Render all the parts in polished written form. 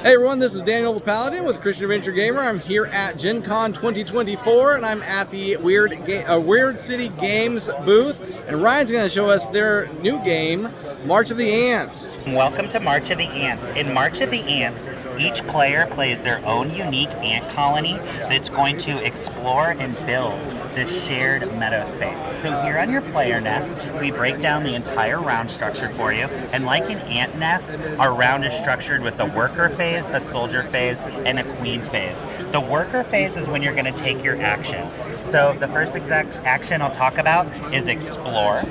Hey everyone, this is Daniel the Paladin with Christian Adventure Gamer. I'm here at Gen Con 2024 and I'm at the Weird City Games booth, and Ryan's going to show us their new game, March of the Ants. Welcome to March of the Ants. In March of the Ants, each player plays their own unique ant colony that's going to explore and build this shared meadow space. So here on your player nest, we break down the entire round structure for you, and like an ant nest, our round is structured with a worker phase, a soldier phase, and a queen phase. The worker phase is when you're going to take your actions. So the first exact action I'll talk about is explore.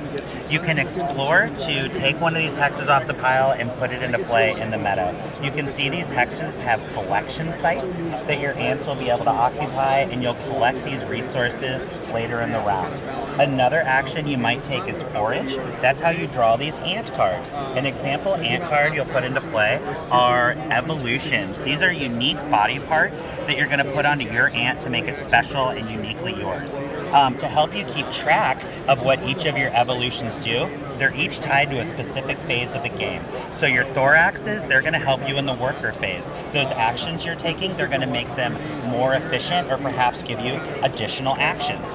You can explore to take one of these hexes off the pile and put it into play in the meadow. You can see these hexes have collection sites that your ants will be able to occupy, and you'll collect these resources later in the round. Another action you might take is forage. That's how you draw these ant cards. An example ant card you'll put into play are evolutions. These are unique body parts that you're going to put onto your ant to make it special and uniquely yours. To help you keep track of what each of your evolutions do, they're each tied to a specific phase of the game. So your thoraxes, they're going to help you in the worker phase. Those actions you're taking, they're going to make them more efficient or perhaps give you additional actions.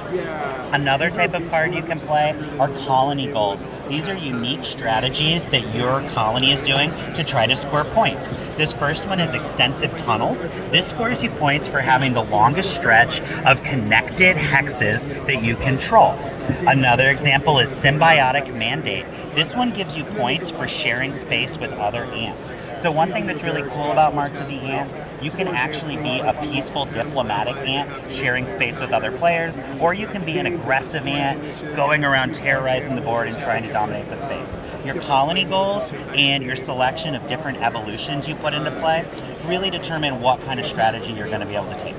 Another type of card you can play are colony goals. These are unique strategies that your colony is doing to try to score points. This first one is extensive tunnels. This scores you points for having the longest stretch of connected hexes that you control. Another example is symbiotic mandate. This one gives you points for sharing space with other ants. So one thing that's really cool about March of the Ants, you can actually be a peaceful diplomatic ant sharing space with other players, or you can be an aggressive ant going around terrorizing the board and trying to dominate the space. Your colony goals and your selection of different evolutions you put into play really determine what kind of strategy you're going to be able to take.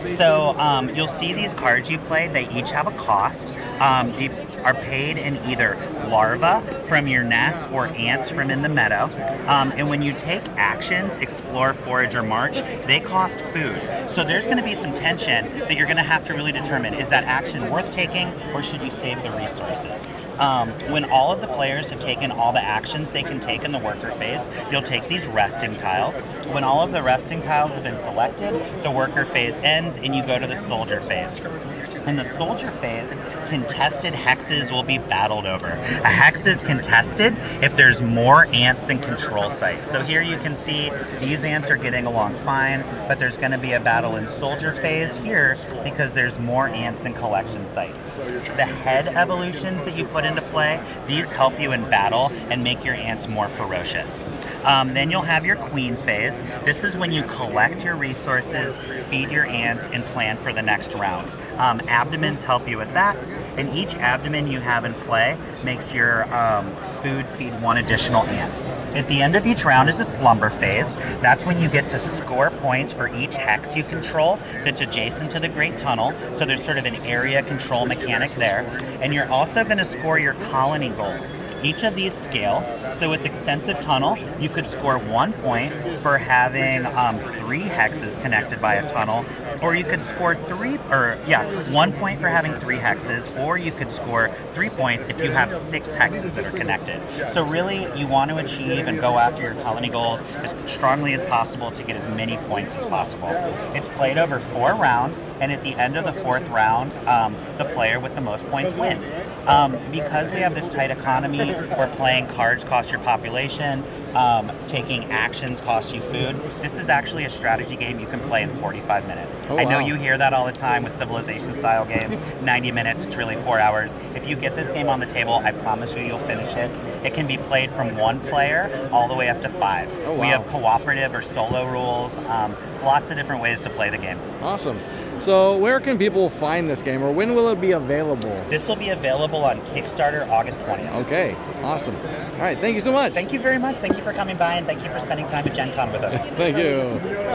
So you'll see these cards you play, they each have a cost. They are paid in either larvae from your nest or ants from in the meadow. And when you take actions, explore, forage, or march, they cost food. So there's going to be some tension that you're going to have to really determine, is that action worth taking or should you save the resources? When all of the players have taken all the actions they can take in the worker phase, you'll take these resting tiles. When all of the resting tiles have been selected, the worker phase ends and you go to the soldier phase. In the soldier phase, contested hexes will be battled over. A hex is contested if there's more ants than control sites. So here you can see these ants are getting along fine, but there's going to be a battle in soldier phase here because there's more ants than collection sites. The head evolutions that you put into play, these help you in battle and make your ants more ferocious. Then you'll have your queen phase. This is when you collect your resources, feed your ants, and plan for the next round. Abdomens help you with that, and each abdomen you have in play makes your food feed one additional ant. At the end of each round is a slumber phase. That's when you get to score points for each hex you control that's adjacent to the Great Tunnel, so there's sort of an area control mechanic there. And you're also going to score your colony goals. Each of these scale, so with Extensive Tunnel, you could score 1 point for having 3 hexes connected by a tunnel, or you could score 1 point for having 3 hexes, or you could score 3 points if you have 6 hexes that are connected. So really, you want to achieve and go after your colony goals as strongly as possible to get as many points as possible. It's played over 4 rounds, and at the end of the 4th round, the player with the most points wins. Because we have this tight economy, where playing cards cost your population, taking actions cost you food, this is actually a strategy game you can play in 45 minutes. Oh, I know wow. you hear that all the time with Civilization style games, 90 minutes, it's really 4 hours. If you get this game on the table, I promise you you'll finish it. It can be played from 1 player all the way up to 5. Oh, wow. We have cooperative or solo rules, lots of different ways to play the game. Awesome. So where can people find this game, or when will it be available? This will be available on Kickstarter August 20th. Okay, awesome. All right, thank you so much. Thank you very much. Thank you for coming by, and thank you for spending time at Gen Con with us. Thank you.